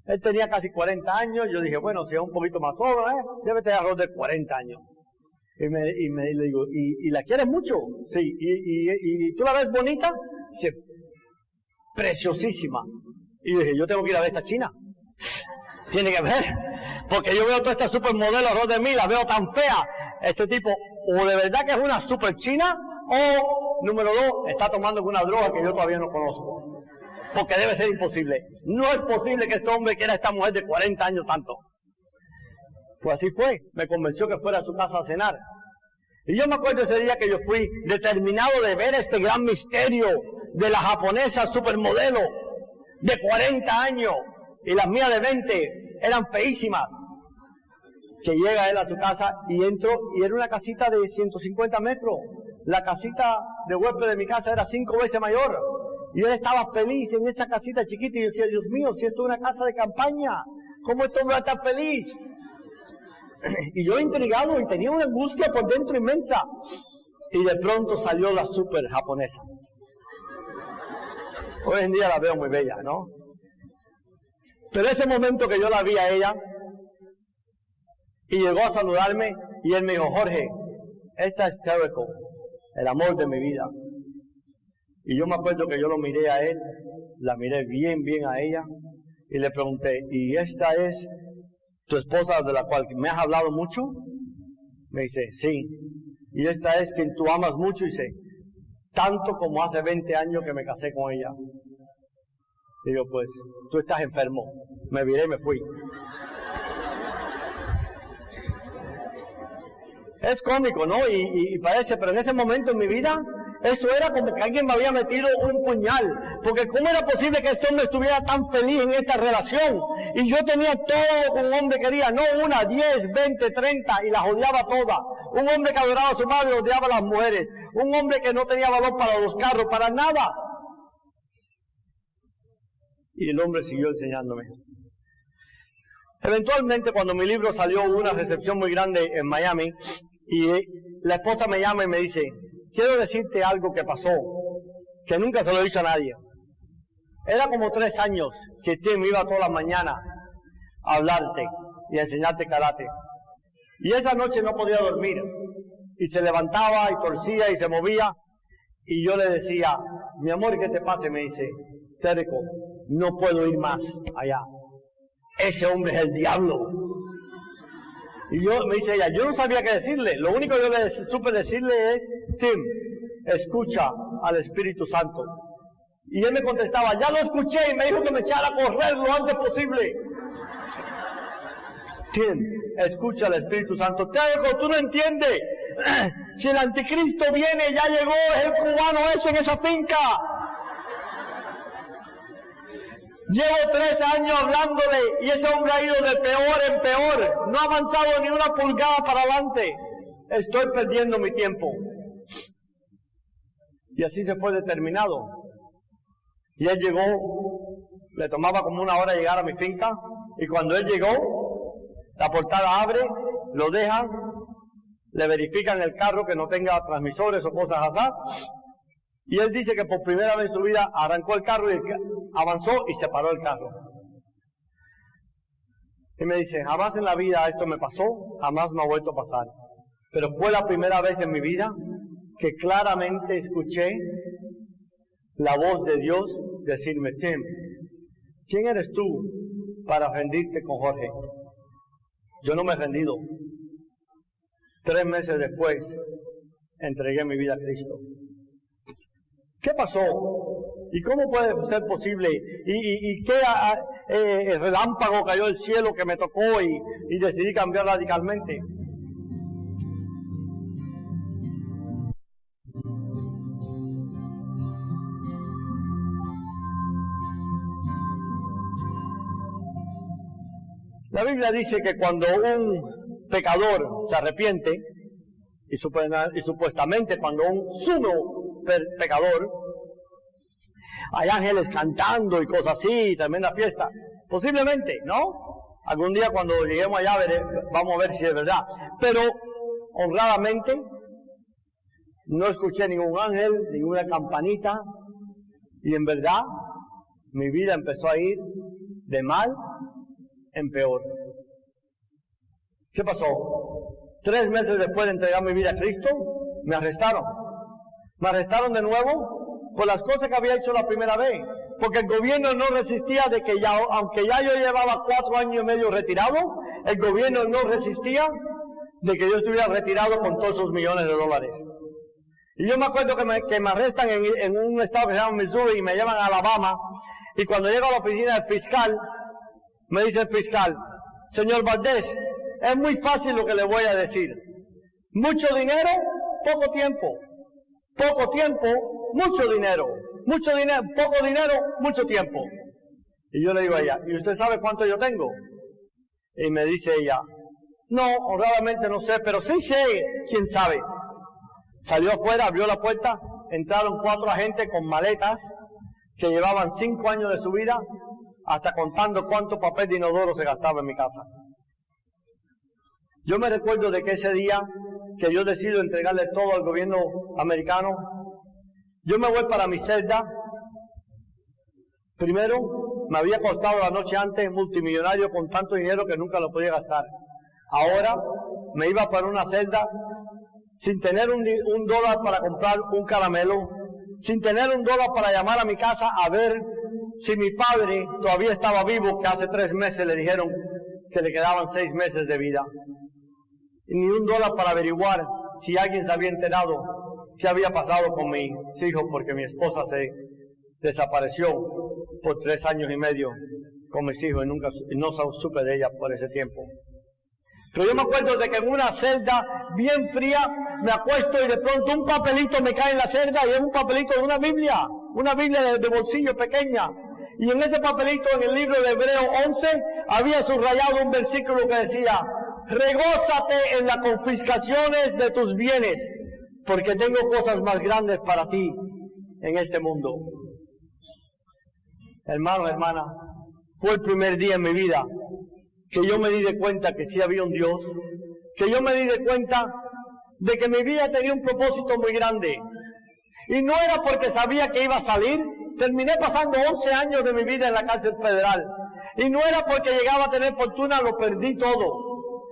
Él tenía casi 40 años, yo dije, bueno, si es un poquito más joven, debe tener alrededor de 40 años. Y le digo, ¿y la quieres mucho? Sí. ¿Y tú la ves bonita? Dice, preciosísima. Y dije, yo tengo que ir a ver esta china. Tiene que ver, porque yo veo toda esta supermodelo alrededor de mí, la veo tan fea. Este tipo, o de verdad que es una super china, o, número 2, está tomando alguna droga que yo todavía no conozco. Porque debe ser imposible. No es posible que este hombre quiera a esta mujer de 40 años tanto. Pues así fue, me convenció que fuera a su casa a cenar. Y yo me acuerdo ese día que yo fui determinado de ver este gran misterio de la japonesa supermodelo de 40 años y las mías de 20 eran feísimas. Que llega él a su casa y entro y era una casita de 150 metros La casita de huésped de mi casa era 5 veces mayor. Y él estaba feliz en esa casita chiquita. Y yo decía, Dios mío, si esto es una casa de campaña, ¿cómo este hombre va a estar feliz? Y yo intrigado y tenía una angustia por dentro inmensa. Y de pronto salió la súper japonesa. Hoy en día la veo muy bella, ¿no? Pero ese momento que yo la vi a ella, y llegó a saludarme, y él me dijo, Jorge, esta es Terrico, el amor de mi vida. Y yo me acuerdo que yo lo miré a él, la miré bien a ella, y le pregunté, ¿y esta es tu esposa de la cual me has hablado mucho? Me dice, sí. ¿Y esta es quien tú amas mucho? Y dice, tanto como hace 20 años que me casé con ella. Digo, pues, tú estás enfermo. Me viré y me fui. Es cómico, ¿no? Y parece, pero en ese momento en mi vida, eso era como que alguien me había metido un puñal. Porque ¿cómo era posible que este hombre estuviera tan feliz en esta relación? Y yo tenía todo lo que un hombre quería, no una, 10, 20, 30, y las odiaba todas. Un hombre que adoraba a su madre odiaba a las mujeres. Un hombre que no tenía valor para los carros, para nada. Y el hombre siguió enseñándome. Eventualmente, cuando mi libro salió, hubo una recepción muy grande en Miami, y la esposa me llama y me dice, quiero decirte algo que pasó, que nunca se lo he dicho a nadie. Era como 3 años que Tim iba toda la mañana a hablarte y a enseñarte karate. Y esa noche no podía dormir, y se levantaba y torcía y se movía, y yo le decía, mi amor, ¿qué te pasa? Y me dice, Terrico, no puedo ir más allá. Ese hombre es el diablo. Y yo, me dice ella, yo no sabía qué decirle. Lo único que yo le supe decirle es, Tim, escucha al Espíritu Santo. Y él me contestaba, ya lo escuché, y me dijo que me echara a correr lo antes posible. Tim, escucha al Espíritu Santo. Terrico, tú no entiendes. Si el anticristo viene, ya llegó, es el cubano eso en esa finca. Llevo 3 años hablándole y ese hombre ha ido de peor en peor. No ha avanzado ni una pulgada para adelante. Estoy perdiendo mi tiempo. Y así se fue determinado. Y él llegó, le tomaba como 1 hora llegar a mi finca. Y cuando él llegó, la portada abre, lo dejan, le verifican el carro que no tenga transmisores o cosas así. Y él dice que por primera vez en su vida arrancó el carro y avanzó y se paró el carro. Y me dice, jamás en la vida esto me pasó, jamás me ha vuelto a pasar. Pero fue la primera vez en mi vida que claramente escuché la voz de Dios decirme, Tim, ¿quién eres tú para rendirte con Jorge? Yo no me he rendido. 3 meses después, entregué mi vida a Cristo. ¿Qué pasó? ¿Y cómo puede ser posible? ¿Y qué relámpago cayó del cielo que me tocó y decidí cambiar radicalmente? La Biblia dice que cuando un pecador se arrepiente, y supuestamente cuando un sumo pecador, hay ángeles cantando y cosas así, tremenda fiesta. Posiblemente, ¿no? Algún día cuando lleguemos allá vamos a ver si es verdad. Pero honradamente no escuché ningún ángel, ninguna campanita, y en verdad mi vida empezó a ir de mal en peor. ¿Qué pasó? 3 meses después de entregar mi vida a Cristo, me arrestaron. Me arrestaron de nuevo por las cosas que había hecho la primera vez. Porque el gobierno no resistía de que ya, aunque ya yo llevaba 4 años y medio retirado, el gobierno no resistía de que yo estuviera retirado con todos esos millones de dólares. Y yo me acuerdo que me arrestan en un estado que se llama Missouri y me llevan a Alabama. Y cuando llego a la oficina del fiscal, me dice el fiscal, señor Valdés, es muy fácil lo que le voy a decir. Mucho dinero, poco tiempo. Poco tiempo, mucho dinero. Mucho dinero, poco dinero, mucho tiempo. Y yo le digo a ella, ¿y usted sabe cuánto yo tengo? Y me dice ella, no, honradamente no sé, pero sí sé quién sabe. Salió afuera, abrió la puerta, entraron 4 agentes con maletas que llevaban 5 años de su vida, hasta contando cuánto papel de inodoro se gastaba en mi casa. Yo me recuerdo de que ese día que yo decido entregarle todo al gobierno americano, yo me voy para mi celda. Primero, me había costado la noche antes multimillonario con tanto dinero que nunca lo podía gastar. Ahora me iba para una celda sin tener un dólar para comprar un caramelo, sin tener un dólar para llamar a mi casa a ver si mi padre todavía estaba vivo, que hace 3 meses le dijeron que le quedaban 6 meses de vida. Y ni un dólar para averiguar si alguien se había enterado qué había pasado con mis hijos, porque mi esposa se desapareció por 3 años y medio con mis hijos y no supe de ella por ese tiempo. Pero yo me acuerdo de que en una celda bien fría me acuesto y de pronto un papelito me cae en la celda y es un papelito de una Biblia de bolsillo pequeña. Y en ese papelito, en el libro de Hebreos 11, había subrayado un versículo que decía: regózate en las confiscaciones de tus bienes, porque tengo cosas más grandes para ti en este mundo. Hermano, hermana, fue el primer día en mi vida que yo me di de cuenta que sí había un Dios, que yo me di de cuenta de que mi vida tenía un propósito muy grande. Y no era porque sabía que iba a salir. Terminé pasando 11 años de mi vida en la cárcel federal. Y no era porque llegaba a tener fortuna, lo perdí todo.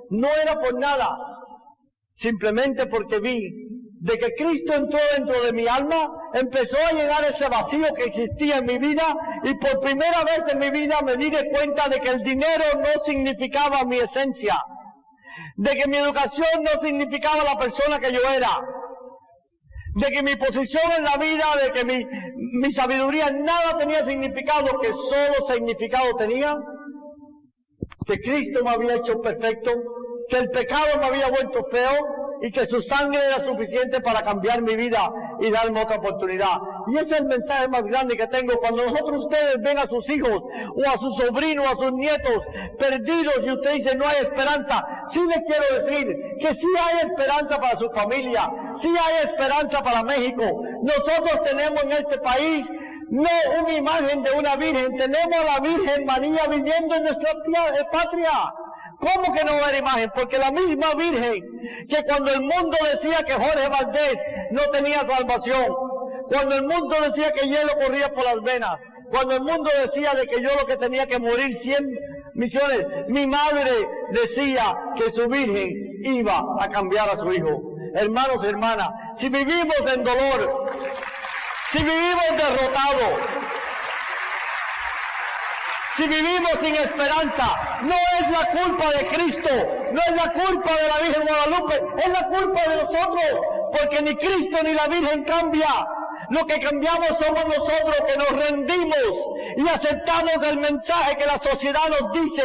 No era por nada. Simplemente porque vi de que Cristo entró dentro de mi alma, empezó a llenar ese vacío que existía en mi vida, y por primera vez en mi vida me di de cuenta de que el dinero no significaba mi esencia, de que mi educación no significaba la persona que yo era, de que mi posición en la vida, de que mi sabiduría, nada tenía significado, que solo significado tenía que Cristo me había hecho perfecto, que el pecado me había vuelto feo y que su sangre era suficiente para cambiar mi vida y darme otra oportunidad. Y ese es el mensaje más grande que tengo. Cuando ustedes ven a sus hijos o a sus sobrinos, a sus nietos perdidos y usted dice no hay esperanza, sí le quiero decir que sí hay esperanza para su familia, sí hay esperanza para México. Nosotros tenemos en este país no una imagen de una virgen, tenemos a la Virgen María viviendo en nuestra patria. ¿Cómo que no va a haber imagen? Porque la misma Virgen que cuando el mundo decía que Jorge Valdés no tenía salvación, cuando el mundo decía que hielo corría por las venas, cuando el mundo decía de que yo lo que tenía que morir 100 misiones, mi madre decía que su Virgen iba a cambiar a su hijo. Hermanos y hermanas, si vivimos en dolor, si vivimos derrotados, si vivimos sin esperanza, no es la culpa de Cristo, no es la culpa de la Virgen Guadalupe, es la culpa de nosotros, porque ni Cristo ni la Virgen cambia. Lo que cambiamos somos nosotros, que nos rendimos y aceptamos el mensaje que la sociedad nos dice.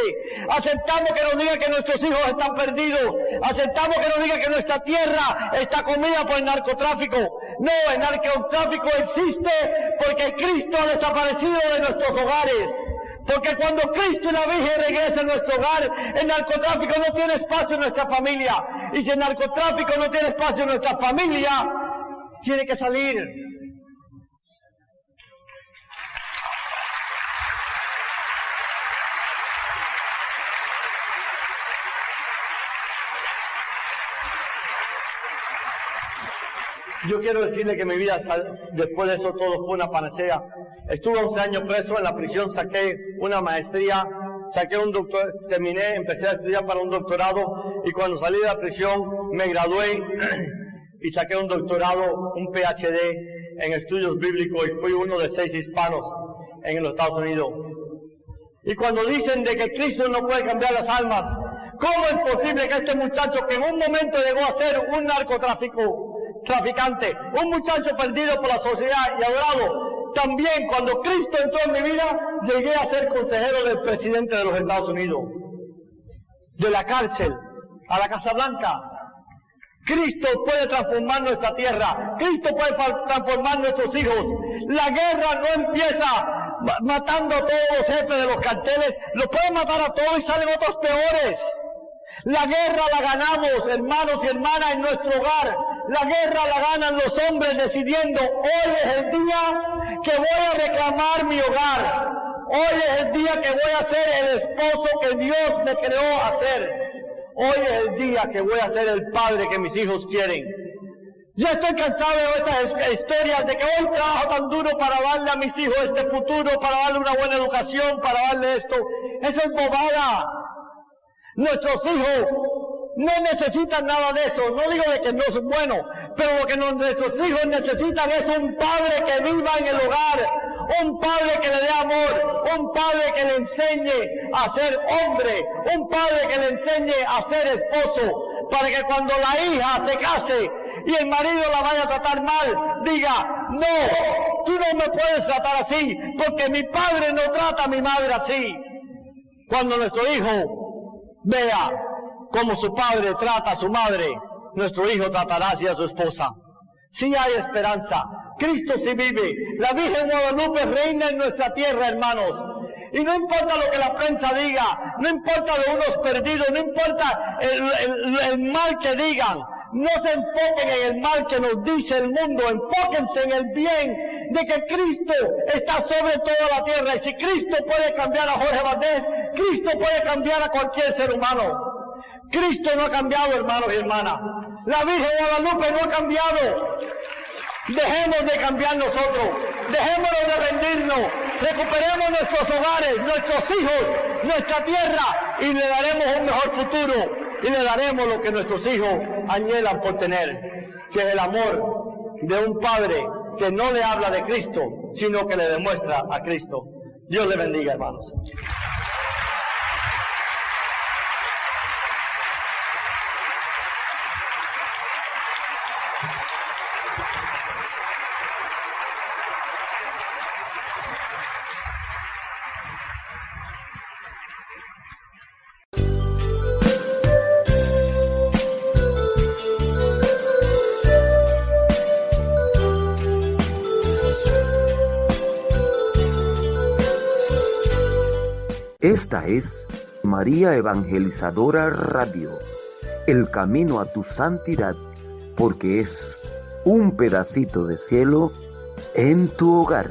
Aceptamos que nos diga que nuestros hijos están perdidos. Aceptamos que nos diga que nuestra tierra está comida por el narcotráfico. No, el narcotráfico existe porque Cristo ha desaparecido de nuestros hogares. Porque cuando Cristo y la Virgen regresen a nuestro hogar, el narcotráfico no tiene espacio en nuestra familia. Y si el narcotráfico no tiene espacio en nuestra familia, tiene que salir. Yo quiero decirle que mi vida, después de eso todo fue una panacea. Estuve 11 años preso en la prisión, saqué una maestría, saqué un doctor, terminé, empecé a estudiar para un doctorado, y cuando salí de la prisión me gradué y saqué un doctorado, un PhD en estudios bíblicos, y fui uno de 6 hispanos en los Estados Unidos. Y cuando dicen de que Cristo no puede cambiar las almas, ¿cómo es posible que este muchacho que en un momento llegó a ser un narcotraficante, un muchacho perdido por la sociedad y adorado, también cuando Cristo entró en mi vida, llegué a ser consejero del presidente de los Estados Unidos? De la cárcel a la Casa Blanca. Cristo puede transformar nuestra tierra. Cristo puede transformar nuestros hijos. La guerra no empieza matando a todos los jefes de los carteles. Los pueden matar a todos y salen otros peores. La guerra la ganamos, hermanos y hermanas, en nuestro hogar. La guerra la ganan los hombres decidiendo, hoy es el día que voy a reclamar mi hogar. Hoy es el día que voy a ser el esposo que Dios me creó hacer. Hoy es el día que voy a ser el padre que mis hijos quieren. Ya estoy cansado de esas historias de que hoy trabajo tan duro para darle a mis hijos este futuro, para darle una buena educación, para darle esto. Eso es bobada. Nuestros hijos no necesitan nada de eso. No digo de que no es bueno, pero lo que nuestros hijos necesitan es un padre que viva en el hogar, un padre que le dé amor, un padre que le enseñe a ser hombre, un padre que le enseñe a ser esposo, para que cuando la hija se case y el marido la vaya a tratar mal, diga, no, tú no me puedes tratar así, porque mi padre no trata a mi madre así. Cuando nuestro hijo vea cómo su padre trata a su madre, nuestro hijo tratará así a su esposa. Sí hay esperanza, Cristo sí vive, la Virgen Guadalupe reina en nuestra tierra, hermanos. Y no importa lo que la prensa diga, no importa de unos perdidos, no importa el mal que digan, no se enfoquen en el mal que nos dice el mundo, enfóquense en el bien de que Cristo está sobre toda la tierra. Y si Cristo puede cambiar a Jorge Valdés, Cristo puede cambiar a cualquier ser humano. Cristo no ha cambiado, hermanos y hermanas. La Virgen Guadalupe no ha cambiado. Dejemos de cambiar nosotros, dejémonos de rendirnos, recuperemos nuestros hogares, nuestros hijos, nuestra tierra y le daremos un mejor futuro y le daremos lo que nuestros hijos anhelan por tener, que es el amor de un padre que no le habla de Cristo, sino que le demuestra a Cristo. Dios le bendiga, hermanos. Esta es María Evangelizadora Radio, el camino a tu santidad, porque es un pedacito de cielo en tu hogar.